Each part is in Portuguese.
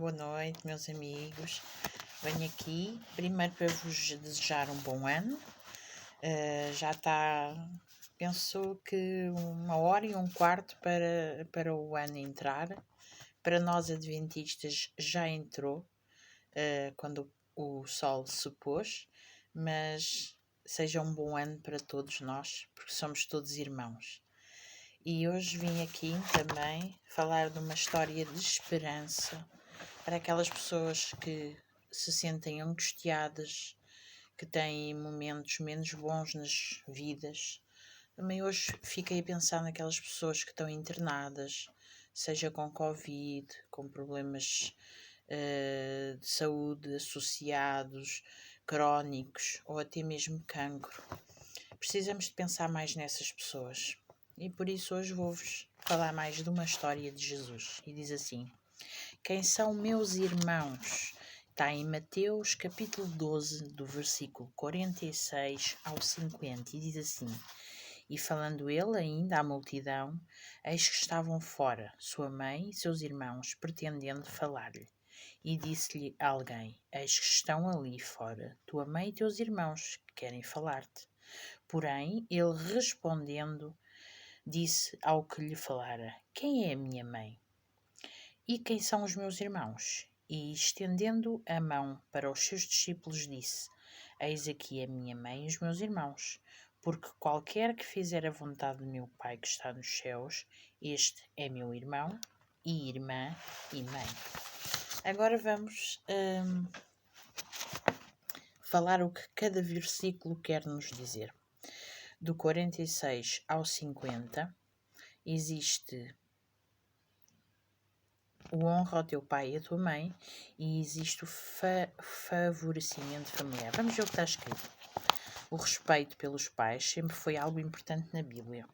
boa noite, meus amigos. Venho aqui primeiro para vos desejar um bom ano. Já está, penso que 1h15 para o ano entrar. Para nós adventistas já entrou, quando o sol se pôs, mas seja um bom ano para todos nós, porque somos todos irmãos. E hoje vim aqui também falar de uma história de esperança para aquelas pessoas que se sentem angustiadas, que têm momentos menos bons nas vidas. Também hoje fiquei a pensar naquelas pessoas que estão internadas, seja com Covid, com problemas de saúde associados, crónicos ou até mesmo cancro. Precisamos de pensar mais nessas pessoas. E por isso hoje vou-vos falar mais de uma história de Jesus. E diz assim: quem são meus irmãos? Está em Mateus capítulo 12, do versículo 46 ao 50. E diz assim: e falando ele ainda à multidão, eis que estavam fora sua mãe e seus irmãos, pretendendo falar-lhe. E disse-lhe alguém: eis que estão ali fora tua mãe e teus irmãos, que querem falar-te. Porém, ele respondendo, disse ao que lhe falara: quem é a minha mãe? E quem são os meus irmãos? E estendendo a mão para os seus discípulos, disse: eis aqui a minha mãe e os meus irmãos. Porque qualquer que fizer a vontade de meu Pai que está nos céus, este é meu irmão e irmã e mãe. Agora vamos falar o que cada versículo quer nos dizer. Do 46 ao 50, existe o honra ao teu pai e à tua mãe, e existe o favorecimento familiar. Vamos ver o que está escrito. O respeito pelos pais sempre foi algo importante na Bíblia.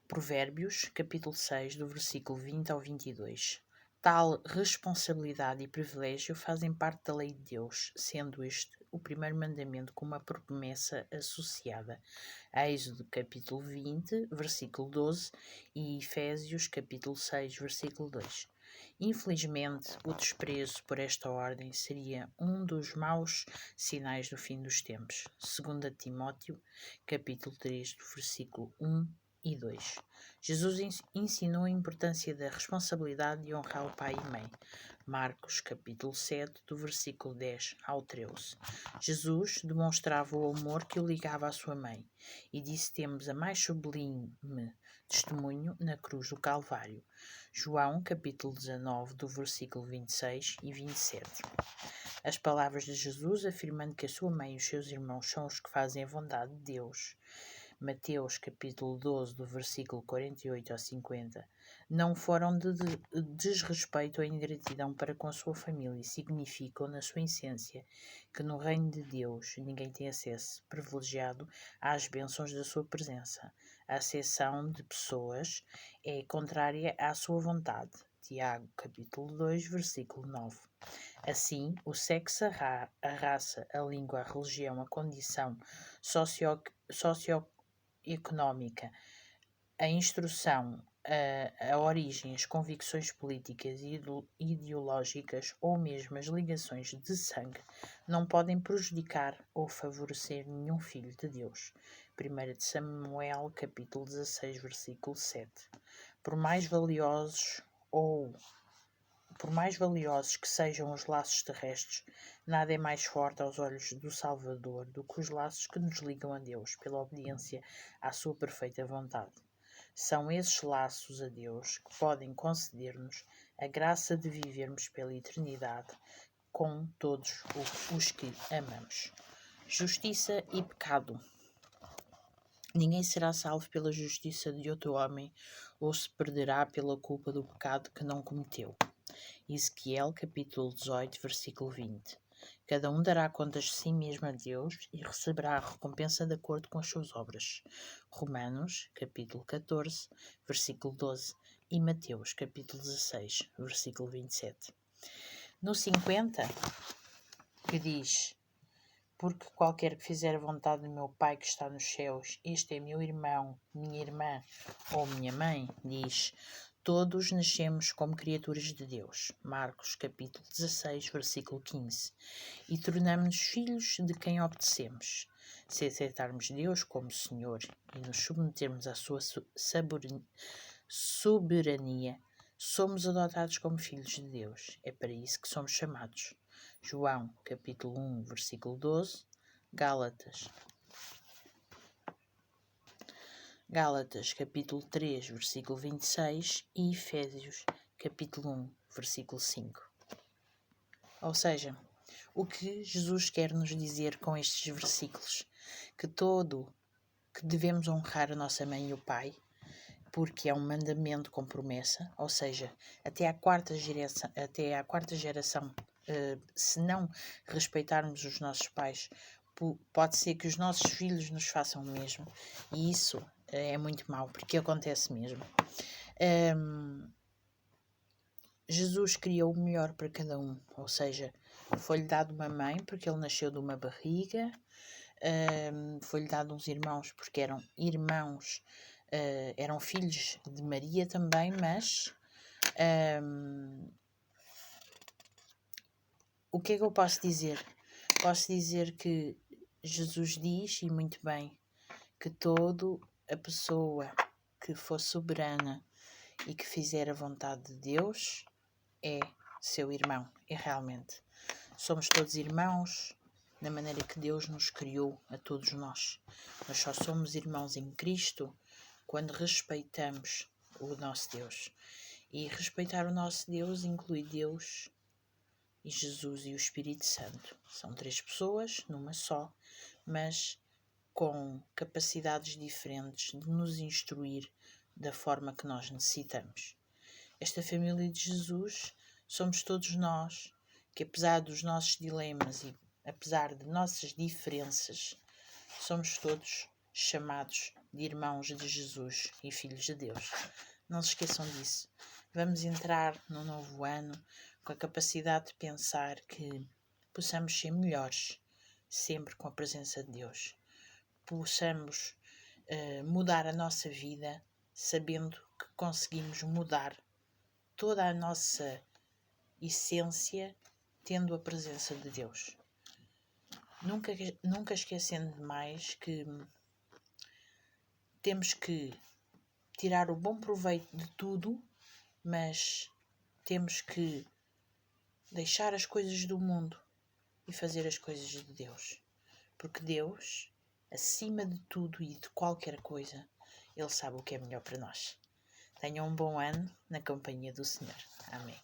Provérbios, capítulo 6, do versículo 20 ao 22. Tal responsabilidade e privilégio fazem parte da lei de Deus, sendo este o primeiro mandamento com uma promessa associada. Êxodo, capítulo 20, versículo 12 e Efésios, capítulo 6, versículo 2. Infelizmente, o desprezo por esta ordem seria um dos maus sinais do fim dos tempos. 2 Timóteo, capítulo 3, do versículo 1 e 2. Jesus ensinou a importância da responsabilidade de honrar o pai e mãe. Marcos, capítulo 7, do versículo 10 ao 13. Jesus demonstrava o amor que o ligava à sua mãe, e disse temos a mais sublime testemunho na cruz do Calvário. João, capítulo 19, do versículo 26 e 27. As palavras de Jesus afirmando que a sua mãe e os seus irmãos são os que fazem a vontade de Deus. Mateus capítulo 12, do versículo 48 ao 50, não foram de desrespeito ou ingratidão para com a sua família e significam, na sua essência, que no reino de Deus ninguém tem acesso privilegiado às bênçãos da sua presença. A acessão de pessoas é contrária à sua vontade. Tiago capítulo 2, versículo 9. Assim, o sexo, a raça, a língua, a religião, a condição socioeconómica, a instrução, a origem, as convicções políticas e ideológicas ou mesmo as ligações de sangue não podem prejudicar ou favorecer nenhum filho de Deus. 1 de Samuel, capítulo 16, versículo 7. Por mais valiosos que sejam os laços terrestres, nada é mais forte aos olhos do Salvador do que os laços que nos ligam a Deus pela obediência à sua perfeita vontade. São esses laços a Deus que podem conceder-nos a graça de vivermos pela eternidade com todos os que amamos. Justiça e pecado. Ninguém será salvo pela justiça de outro homem ou se perderá pela culpa do pecado que não cometeu. Ezequiel, capítulo 18, versículo 20. Cada um dará contas de si mesmo a Deus e receberá a recompensa de acordo com as suas obras. Romanos, capítulo 14, versículo 12 e Mateus, capítulo 16, versículo 27. No 50, que diz: porque qualquer que fizer a vontade do meu Pai que está nos céus, este é meu irmão, minha irmã ou minha mãe, diz: todos nascemos como criaturas de Deus. Marcos capítulo 16, versículo 15. E tornamo-nos filhos de quem obedecemos. Se aceitarmos Deus como Senhor e nos submetermos à sua soberania, somos adotados como filhos de Deus. É para isso que somos chamados. João capítulo 1, versículo 12. Gálatas capítulo 3, versículo 26 e Efésios capítulo 1, versículo 5. Ou seja, o que Jesus quer nos dizer com estes versículos? Que devemos honrar a nossa mãe e o pai, porque é um mandamento com promessa, ou seja, até à quarta geração, se não respeitarmos os nossos pais, pode ser que os nossos filhos nos façam o mesmo, e isso é muito mau, porque acontece mesmo. Jesus criou o melhor para cada um, ou seja, foi-lhe dado uma mãe porque ele nasceu de uma barriga, foi-lhe dado uns irmãos porque eram irmãos, eram filhos de Maria também, mas o que é que eu posso dizer? Posso dizer que Jesus diz, e muito bem, que toda a pessoa que for soberana e que fizer a vontade de Deus é seu irmão. E realmente somos todos irmãos na maneira que Deus nos criou a todos nós. Nós só somos irmãos em Cristo quando respeitamos o nosso Deus. E respeitar o nosso Deus inclui Deus e Jesus e o Espírito Santo. São 3 pessoas numa só, mas com capacidades diferentes de nos instruir da forma que nós necessitamos. Esta família de Jesus somos todos nós, que apesar dos nossos dilemas e apesar de nossas diferenças, somos todos chamados de irmãos de Jesus e filhos de Deus. Não se esqueçam disso. Vamos entrar no novo ano com a capacidade de pensar que possamos ser melhores, sempre com a presença de Deus. Possamos mudar a nossa vida, sabendo que conseguimos mudar toda a nossa essência, tendo a presença de Deus. Nunca esquecendo demais que temos que tirar o bom proveito de tudo, mas temos que deixar as coisas do mundo e fazer as coisas de Deus. Porque Deus, acima de tudo e de qualquer coisa, Ele sabe o que é melhor para nós. Tenham um bom ano na companhia do Senhor. Amém.